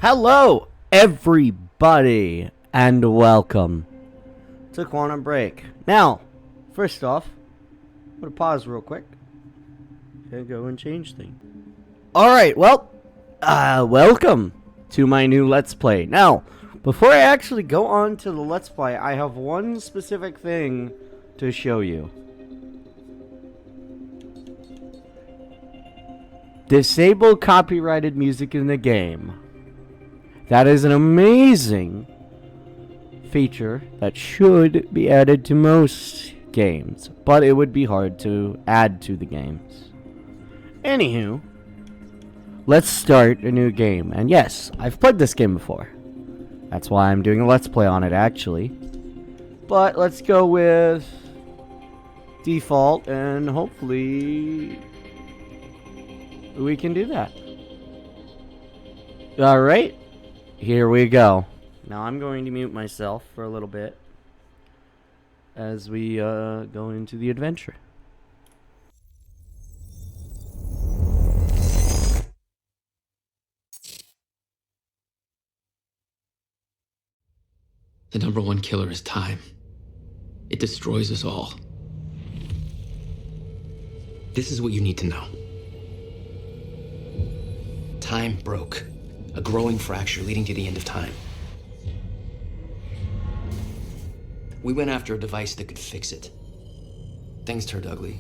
Hello, everybody, and welcome to Quantum Break. Now, first off, I'm going to pause real quick and go and change things. Alright, well, welcome to my new Let's Play. Now, before I actually go on to the Let's Play, I have one specific thing to show you. Disable copyrighted music in the game. That is an amazing feature that should be added to most games, but it would be hard to add to the games. Anywho, let's start a new game. And yes, I've played this game before. That's why I'm doing a Let's Play on it, actually. But let's go with default, and hopefully we can do that. Alright. Here we go. Now I'm going to mute myself for a little bit as we go into the adventure. The number one killer is time. It destroys us all. This is what you need to know. Time broke. A growing fracture leading to the end of time. We went after a device that could fix it. Things turned ugly.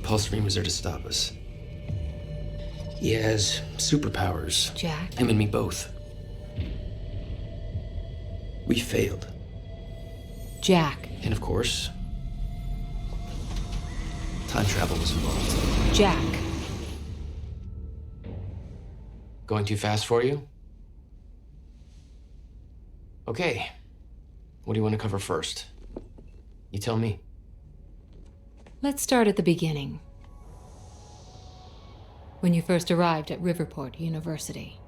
Paul Serene was there to stop us. He has superpowers. Jack? Him and me both. We failed. Jack. And of course, time travel was involved. Jack. Going too fast for you? Okay. What do you want to cover first? You tell me. Let's start at the beginning. When you first arrived at Riverport University.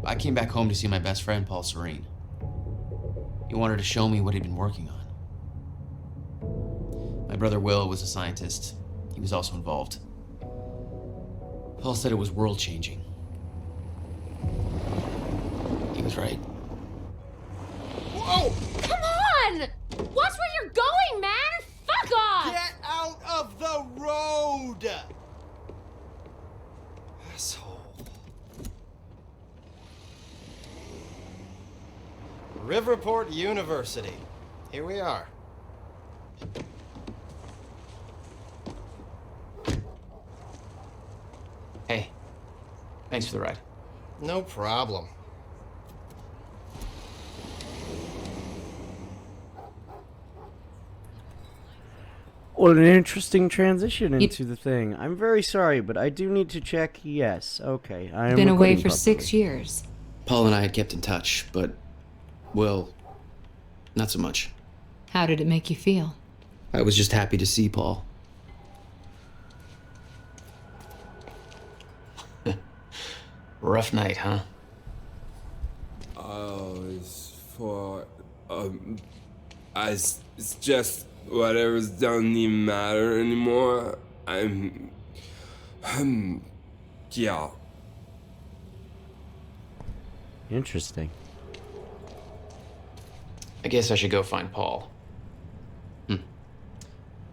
I came back home to see my best friend, Paul Serene. He wanted to show me what he'd been working on. My brother Will was a scientist. He was also involved. Paul said it was world-changing. He was right. Whoa! Come on! Watch where you're going, man! Fuck off! Get out of the road! Asshole. Riverport University. Here we are. Hey, thanks for the ride. No problem. What an interesting transition into the thing. I'm very sorry, but I do need to check. Yes, okay. I am Been away recording for properly. 6 years. Paul and I had kept in touch, but, well, not so much. How did it make you feel? I was just happy to see Paul. Rough night, huh? It's just whatever's doesn't even matter anymore. Yeah. Interesting. I guess I should go find Paul.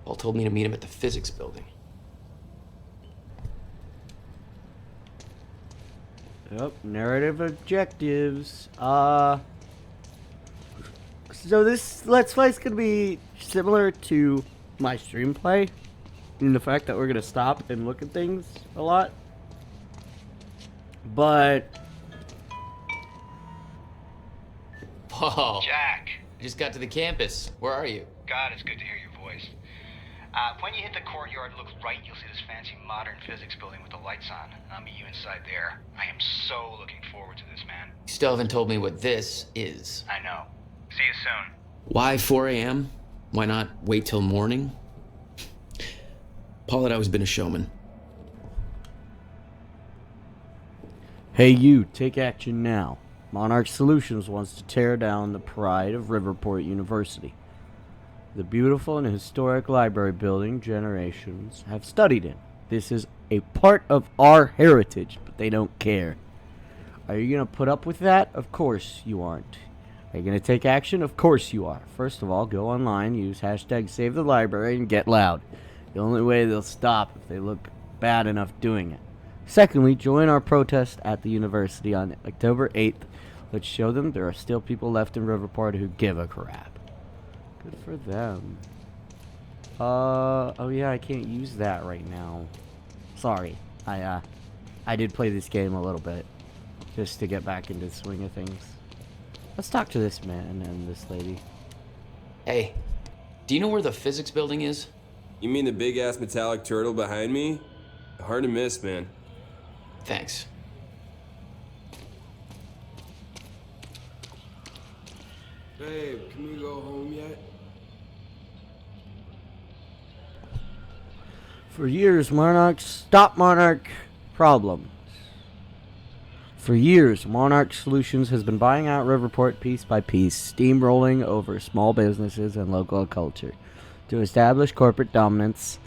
Paul told me to meet him at the physics building. Yep, narrative objectives. So this Let's Play is going to be similar to my stream play, in the fact that we're going to stop and look at things a lot. But Paul. Jack. I just got to the campus. Where are you? God, it's good to hear your voice. When you hit the courtyard, look right, you'll see this fancy modern physics building with the lights on. I'll meet you inside there. I am so looking forward to this, man. You still haven't told me what this is. I know. See you soon. Why 4 a.m.? Why not wait till morning? Paul had always been a showman. hey, you, take action now. Monarch Solutions wants to tear down the pride of Riverport University. The beautiful and historic library building generations have studied in. This is a part of our heritage, but they don't care. Are you going to put up with that? Of course you aren't. Are you going to take action? Of course you are. First of all, go online, use hashtag save the library, and get loud. The only way they'll stop if they look bad enough doing it. Secondly, join our protest at the university on October 8th. Let's show them there are still people left in Riverport who give a crap. Good for them. Oh yeah, I can't use that right now. Sorry. I did play this game a little bit. Just to get back into the swing of things. Let's talk to this man and this lady. Hey, do you know where the physics building is? You mean the big ass metallic turtle behind me? Hard to miss, man. Thanks. Babe, can we go home yet? For years, Monarch stopped Monarch problems. For years, Monarch Solutions has been buying out Riverport piece by piece, steamrolling over small businesses and local culture to establish corporate dominance.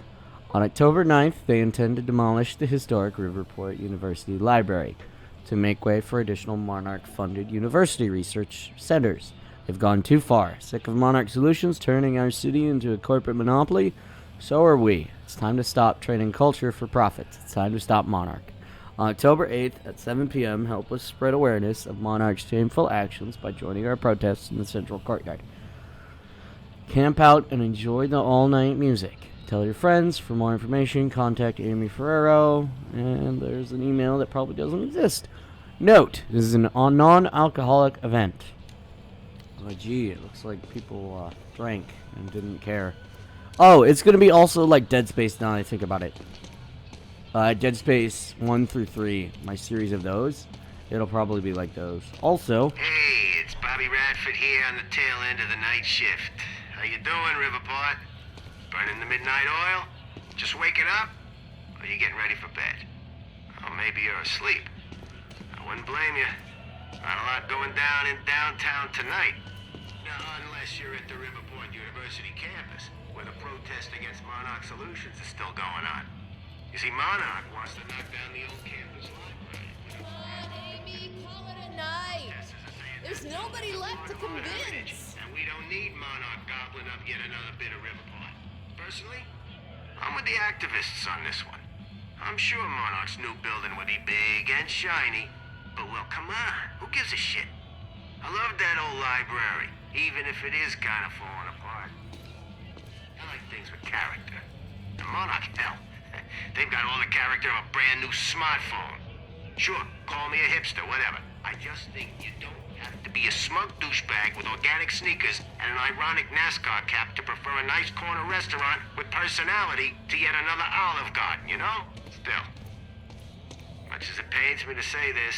On October 9th, they intend to demolish the historic Riverport University Library to make way for additional Monarch-funded university research centers. They've gone too far. Sick of Monarch Solutions turning our city into a corporate monopoly? So are we. It's time to stop trading culture for profits. It's time to stop Monarch. On October 8th at 7 p.m., help us spread awareness of Monarch's shameful actions by joining our protests in the Central Courtyard. Camp out and enjoy the all-night music. Tell your friends. For more information, contact Amy Ferrero. And there's an email that probably doesn't exist. Note, this is a non-alcoholic event. Oh, gee, it looks like people drank and didn't care. Oh, it's going to be also like Dead Space now that I think about it. Dead Space 1 through 3, my series of those. It'll probably be like those. Also... Hey, it's Bobby Radford here on the tail end of the night shift. How you doing, Riverport? Burning the midnight oil? Just waking up? Or you getting ready for bed? Or maybe you're asleep. I wouldn't blame you. Not a lot going down in downtown tonight. Now, unless you're at the Riverport University campus, where the protest against Monarch Solutions is still going on. You see, Monarch wants to knock down the old campus library. Come on, Amy, call it a night. There's nobody left to convince. And we don't need Monarch gobbling up yet another bit of Riverport. Personally, I'm with the activists on this one. I'm sure Monarch's new building would be big and shiny, but well, come on, who gives a shit? I love that old library, even if it is kind of falling apart. I like things with character. And Monarch, hell, they've got all the character of a brand new smartphone. Sure, call me a hipster, whatever. I just think you don't have to be a smug douchebag with organic sneakers and an ironic NASCAR cap to prefer a nice corner restaurant with personality to yet another Olive Garden, you know? Still, much as it pains me to say this,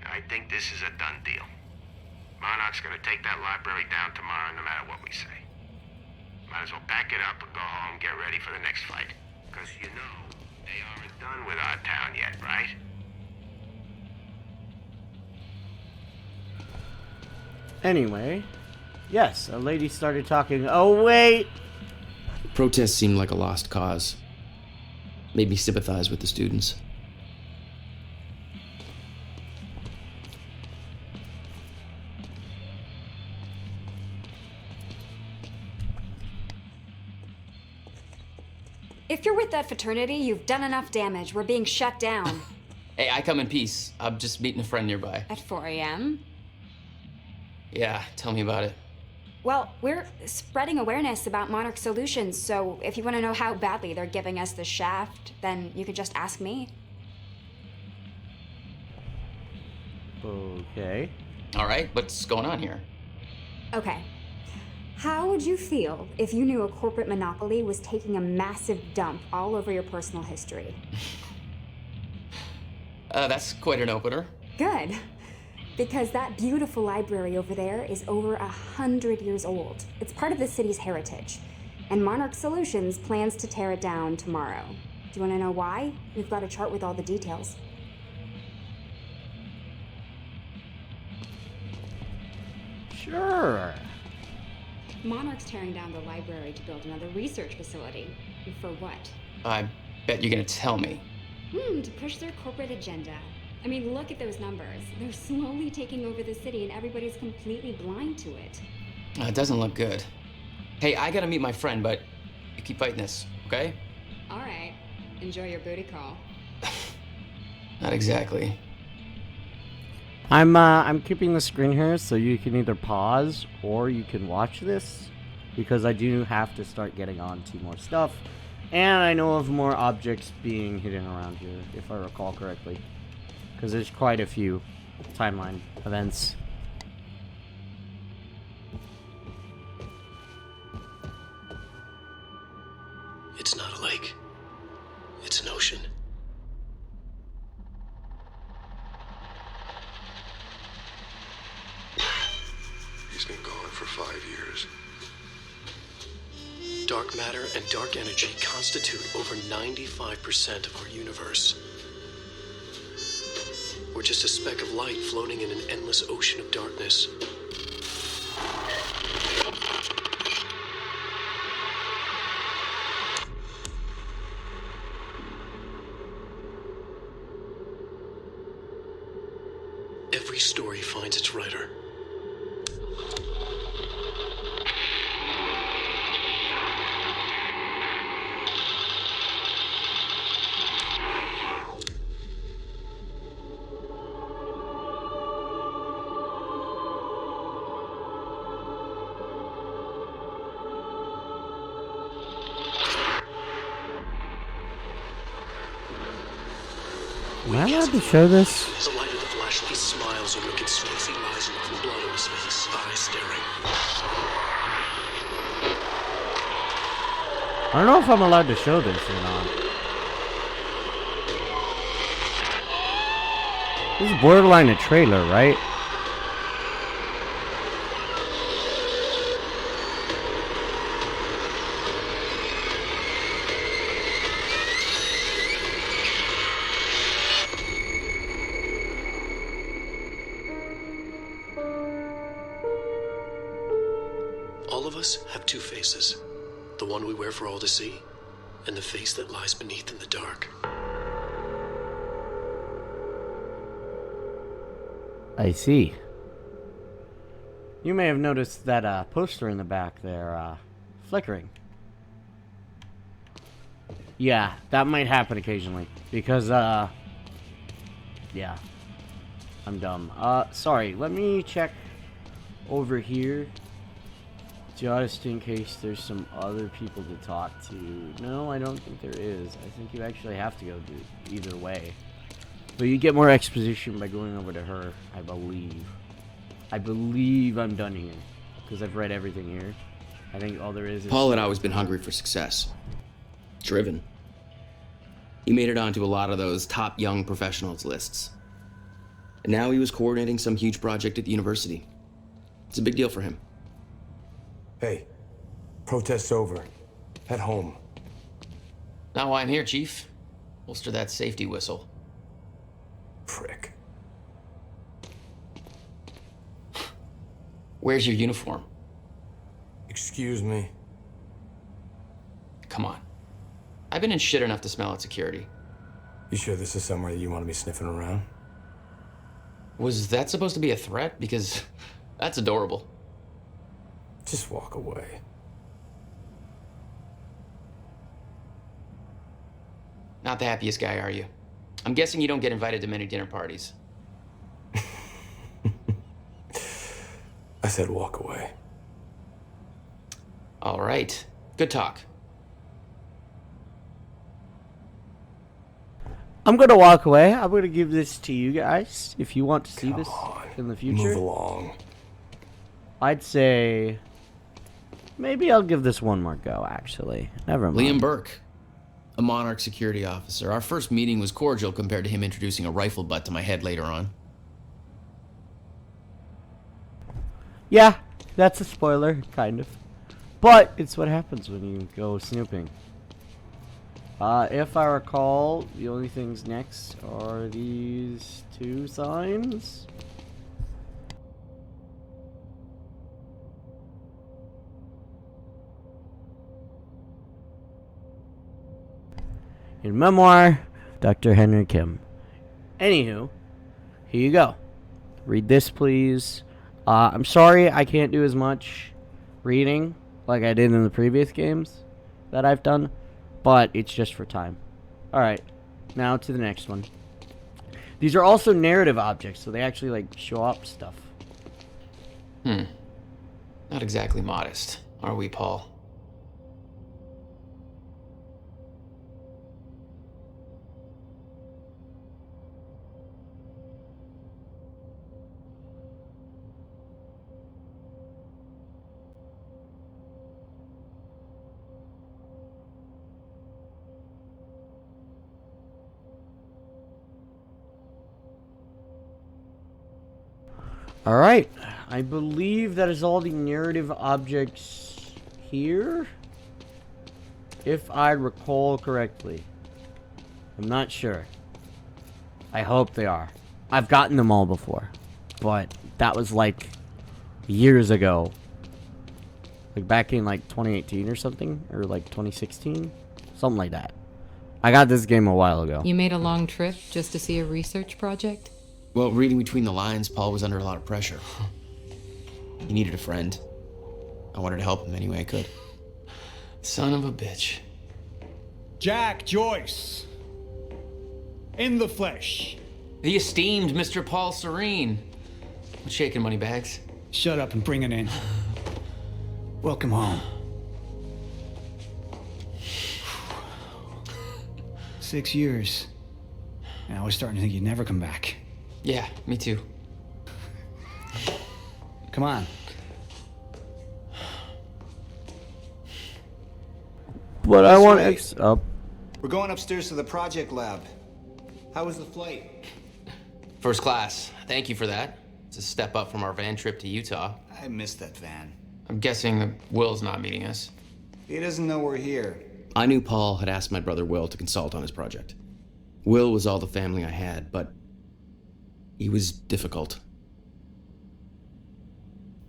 I think this is a done deal. Monarch's gonna take that library down tomorrow no matter what we say. Might as well pack it up and go home, get ready for the next fight. Because you know, they aren't done with our town yet, right? Anyway, yes, a lady started talking. Oh, wait! The protest seemed like a lost cause. Made me sympathize with the students. If you're with that fraternity, you've done enough damage. We're being shut down. Hey, I come in peace. I'm just meeting a friend nearby. At 4 a.m.? Yeah, tell me about it. Well, we're spreading awareness about Monarch Solutions, so if you want to know how badly they're giving us the shaft, then you could just ask me. Okay. All right, what's going on here? Okay. How would you feel if you knew a corporate monopoly was taking a massive dump all over your personal history? That's quite an opener. Good. Because that beautiful library over there is over 100 years old. It's part of the city's heritage. And Monarch Solutions plans to tear it down tomorrow. Do you want to know why? We've got a chart with all the details. Sure. Monarch's tearing down the library to build another research facility. For what? Bet you're gonna tell me. To push their corporate agenda. I mean, look at those numbers. They're slowly taking over the city and everybody's completely blind to it. It doesn't look good. Hey, I gotta meet my friend, but you keep fighting this, okay? All right. Enjoy your booty call. Not exactly. I'm keeping the screen here so you can either pause or you can watch this, because I do have to start getting on to more stuff, and I know of more objects being hidden around here, if I recall correctly, because there's quite a few timeline events. It's not a lake. It's an ocean. He's been gone for 5 years. Dark matter and dark energy constitute over 95% of our universe. We're just a speck of light floating in an endless ocean of darkness. Every story finds its writer. Am I allowed to show this? The light of the flashlight smiles and wicked Swayze lies in the blood on his face, eyes staring. I don't know if I'm allowed to show this or not. This is borderline a trailer, right? All of us have two faces. The one we wear for all to see, and the face that lies beneath in the dark. I see. You may have noticed that poster in the back there, flickering. Yeah, that might happen occasionally. Because, yeah. I'm dumb. Sorry, let me check over here. Just in case there's some other people to talk to. No, I don't think there is. I think you actually have to go either way. But you get more exposition by going over to her, I believe. I believe I'm done here. Because I've read everything here. I think all there is Paul had always been hungry for success. Driven. He made it onto a lot of those top young professionals lists. And now he was coordinating some huge project at the university. It's a big deal for him. Hey, protest's over. Head home. Not why I'm here, Chief. Holster that safety whistle. Prick. Where's your uniform? Excuse me? Come on. I've been in shit enough to smell at security. You sure this is somewhere that you want to be sniffing around? Was that supposed to be a threat? Because that's adorable. Just walk away. Not the happiest guy, are you? I'm guessing you don't get invited to many dinner parties. I said walk away. All right. Good talk. I'm gonna walk away. I'm gonna give this to you guys if you want to see this in the future. Move along. I'd say maybe I'll give this one more go, actually. Never mind. Liam Burke, a Monarch security officer. Our first meeting was cordial compared to him introducing a rifle butt to my head later on. Yeah, that's a spoiler, kind of. But it's what happens when you go snooping. If I recall, the only things next are these two signs. In memoir, Dr. Henry Kim. Anywho, here you go. Read this, please. I'm sorry I can't do as much reading like I did in the previous games that I've done, but it's just for time. Alright, now to the next one. These are also narrative objects, so they actually, like, show up stuff. Not exactly modest, are we, Paul? Alright, I believe that is all the narrative objects here, if I recall correctly. I'm not sure. I hope they are. I've gotten them all before, but that was like years ago. Like back in like 2018 or something, or like 2016, something like that. I got this game a while ago. You made a long trip just to see a research project? Well, reading between the lines, Paul was under a lot of pressure. He needed a friend. I wanted to help him any way I could. Son of a bitch. Jack Joyce. In the flesh. The esteemed Mr. Paul Serene. What's shaking, Moneybags? Shut up and bring it in. Welcome home. 6 years. And I was starting to think you'd never come back. Yeah, me too. Come on. But I want up. We're going upstairs to the project lab. How was the flight? First class. Thank you for that. It's a step up from our van trip to Utah. I missed that van. I'm guessing that Will's not meeting us. He doesn't know we're here. I knew Paul had asked my brother Will to consult on his project. Will was all the family I had, but he was difficult.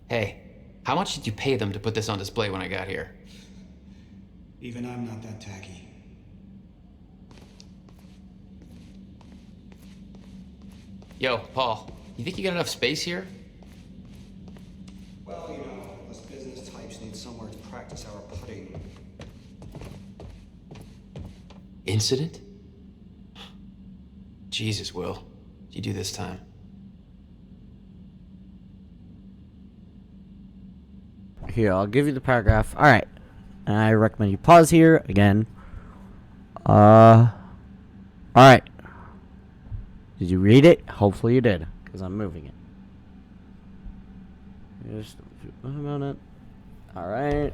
Hey, how much did you pay them to put this on display when I got here? Even I'm not that tacky. Yo, Paul, you think you got enough space here? Well, you know, us business types need somewhere to practice our putting. Incident? Jesus, Will. What'd you do this time? Here, I'll give you the paragraph. Alright. I recommend you pause here again. Alright. Did you read it? Hopefully you did, because I'm moving it. Just a minute. Alright.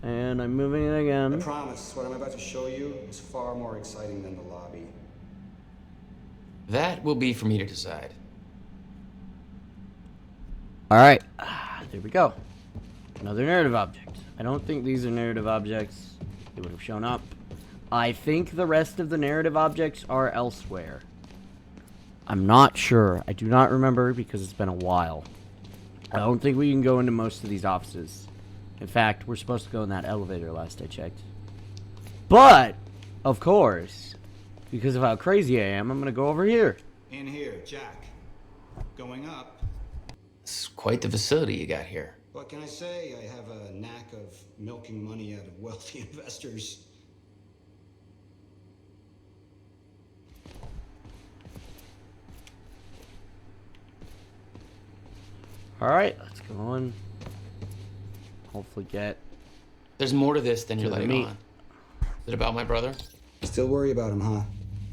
And I'm moving it again. I promise, what I'm about to show you is far more exciting than the lobby. That will be for me to decide. Alright. There we go. Another narrative object. I don't think these are narrative objects. They would have shown up. I think the rest of the narrative objects are elsewhere. I'm not sure. I do not remember because it's been a while. I don't think we can go into most of these offices. In fact, we're supposed to go in that elevator last I checked. But, of course, because of how crazy I am, I'm going to go over here. In here, Jack. Going up. It's quite the facility you got here. What can I say? I have a knack of milking money out of wealthy investors. Alright, let's go on. Hopefully get... There's more to this than you're To the letting meat. on. Is it about my brother? Still worry about him, huh?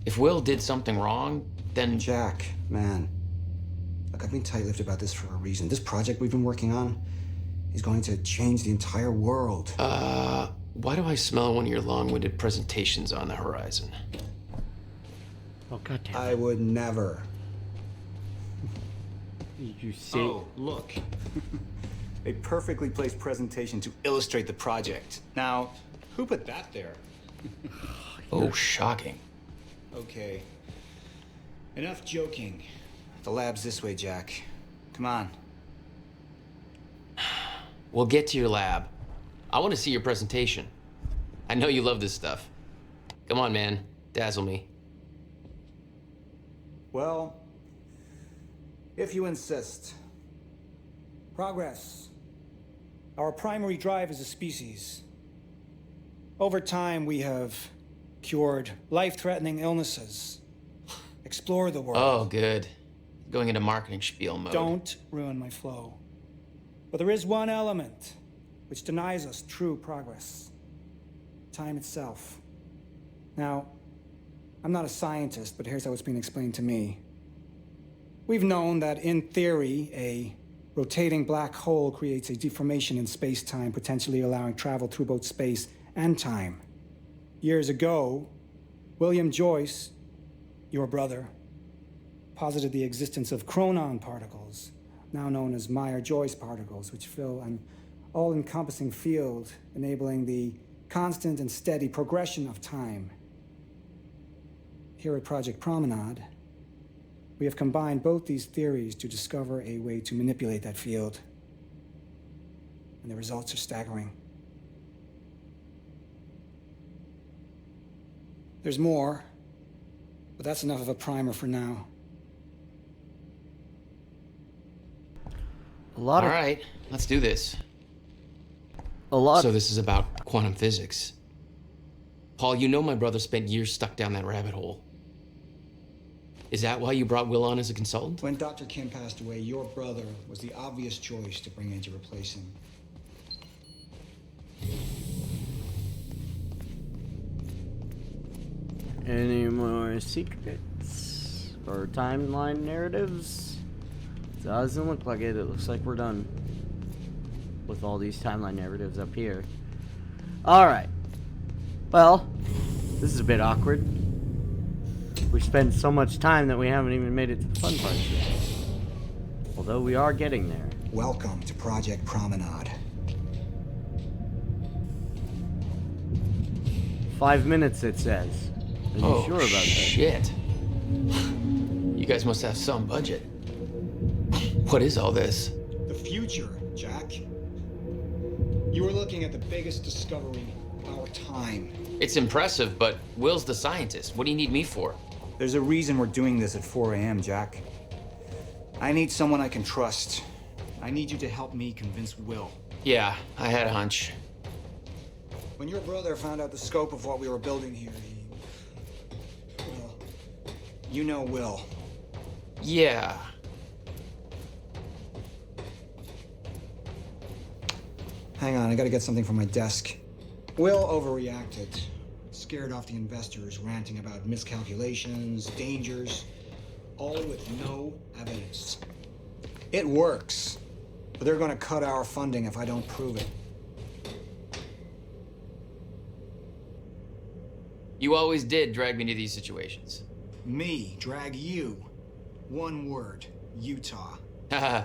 If Will did something wrong, then... Jack, man. Look, I've been tight-lipped about this for a reason. This project we've been working on is going to change the entire world. Why do I smell one of your long-winded presentations on the horizon? Oh, goddamn. I would never. Did you see? Oh, look. A perfectly placed presentation to illustrate the project. Now, who put that there? Oh, shocking. Okay. Enough joking. The lab's this way, Jack. Come on. We'll get to your lab. I want to see your presentation. I know you love this stuff. Come on, man. Dazzle me. Well, if you insist. Progress. Our primary drive as a species. Over time, we have cured life-threatening illnesses. Explore the world. Oh, good. Going into marketing spiel mode. Don't ruin my flow. But there is one element which denies us true progress. Time itself. Now, I'm not a scientist, but here's how it's been explained to me. We've known that, in theory, a rotating black hole creates a deformation in space-time, potentially allowing travel through both space and time. Years ago, William Joyce, your brother, posited the existence of chronon particles, now known as Meyer-Joyce particles, which fill an all-encompassing field, enabling the constant and steady progression of time. Here at Project Promenade, we have combined both these theories to discover a way to manipulate that field. And the results are staggering. There's more, but that's enough of a primer for now. All right, let's do this. So this is about quantum physics. Paul, you know my brother spent years stuck down that rabbit hole. Is that why you brought Will on as a consultant? When Dr. Kim passed away, your brother was the obvious choice to bring in to replace him. Any more secrets or timeline narratives? Doesn't look like it. It looks like we're done with all these timeline narratives up here. Alright. Well, this is a bit awkward. We spent so much time that we haven't even made it to the fun parts yet. Although we are getting there. Welcome to Project Promenade. 5 minutes, it says. Are you sure about that? Shit. You guys must have some budget. What is all this? The future, Jack. You were looking at the biggest discovery of our time. It's impressive, but Will's the scientist. What do you need me for? There's a reason we're doing this at 4 a.m., Jack. I need someone I can trust. I need you to help me convince Will. Yeah, I had a hunch. When your brother found out the scope of what we were building here, well, you know Will. Yeah. Hang on, I gotta get something from my desk. Will overreacted. Scared off the investors, ranting about miscalculations, dangers, all with no evidence. It works, but they're gonna cut our funding if I don't prove it. You always did drag me to these situations. Me drag you. One word, Utah. Haha.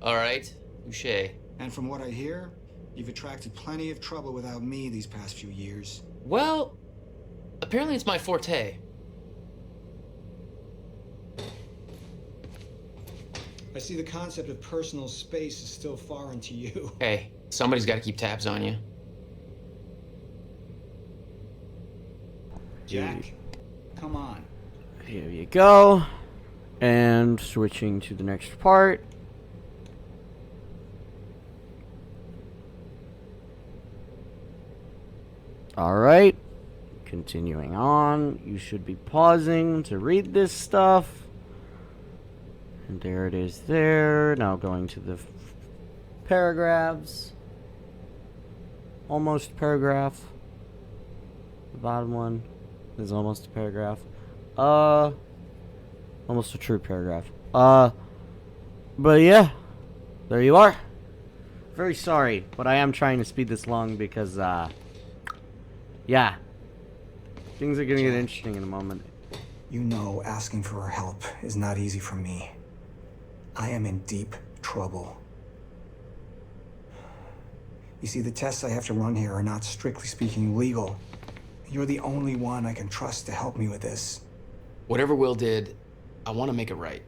All right, touche. And from what I hear, you've attracted plenty of trouble without me these past few years. Well, apparently it's my forte. I see the concept of personal space is still foreign to you. Hey, somebody's got to keep tabs on you. Jack, come on. Here you go. And switching to the next part. Alright. Continuing on. You should be pausing to read this stuff. And there it is there. Now going to the paragraphs. Almost paragraph. The bottom one is almost a paragraph. Almost a true paragraph. But yeah. There you are. Very sorry, but I am trying to speed this along because, yeah. Things are gonna get interesting in a moment. You know asking for her help is not easy for me. I am in deep trouble. You see, the tests I have to run here are not strictly speaking legal. You're the only one I can trust to help me with this. Whatever Will did, I want to make it right.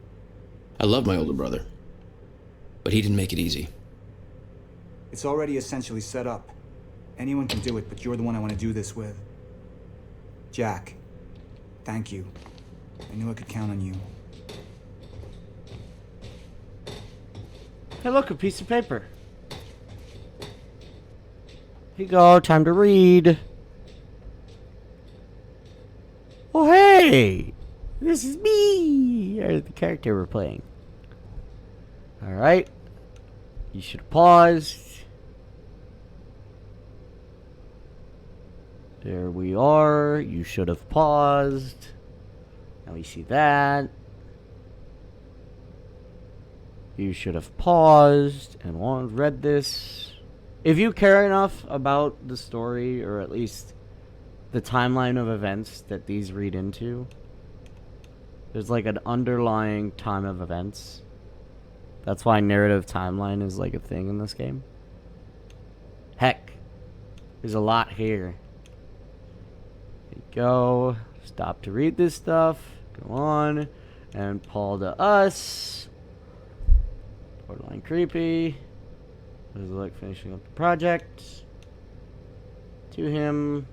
I love my older brother, but he didn't make it easy. It's already essentially set up. Anyone can do it, but you're the one I want to do this with. Jack, thank you. I knew I could count on you. Hey, look, a piece of paper. Here you go, time to read. Oh, hey! This is me! Or the character we're playing. Alright. You should have paused. There we are. You should have paused. Now we see that. You should have paused and read this. If you care enough about the story, or at least the timeline of events that these read into, there's like an underlying time of events. That's why narrative timeline is like a thing in this game. Heck, there's a lot here. There you go. Stop to read this stuff. Go on. And Paul to us. Borderline creepy. There's like finishing up the project. To him.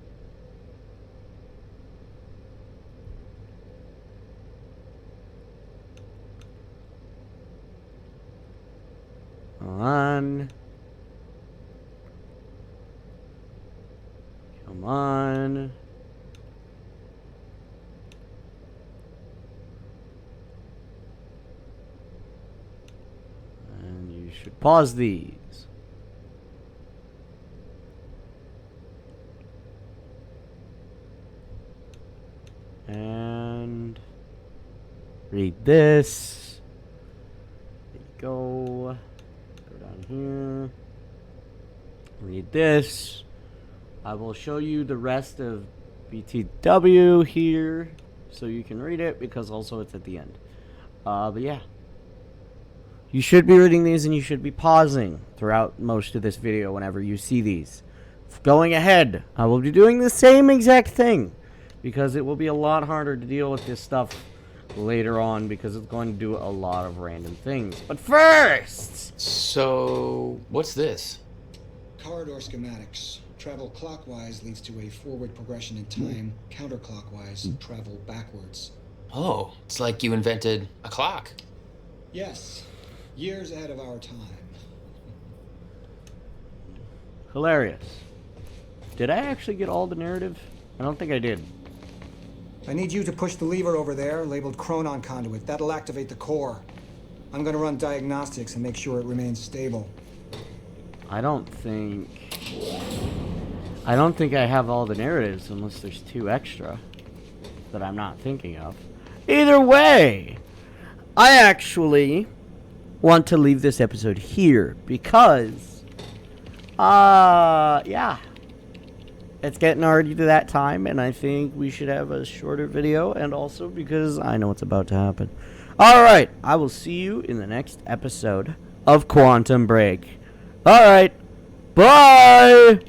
On. Come on. And you should pause these. And read this. There you go. Here, read this. I will show you the rest of BTW here so you can read it, because also it's at the end. But yeah, you should be reading these and you should be pausing throughout most of this video whenever you see these. Going ahead, I will be doing the same exact thing, because it will be a lot harder to deal with this stuff later on, because it's going to do a lot of random things. But first! So, what's this? Corridor schematics. Travel clockwise leads to a forward progression in time. Counterclockwise, travel backwards. Oh, it's like you invented a clock. Yes. Years ahead of our time. Hilarious. Did I actually get all the narrative? I don't think I did. I need you to push the lever over there, labeled Chronon Conduit. That'll activate the core. I'm gonna run diagnostics and make sure it remains stable. I don't think I have all the narratives unless there's 2 extra that I'm not thinking of. Either way, I actually want to leave this episode here because, yeah. It's getting already to that time, and I think we should have a shorter video, and also because I know what's about to happen. Alright, I will see you in the next episode of Quantum Break. Alright, bye!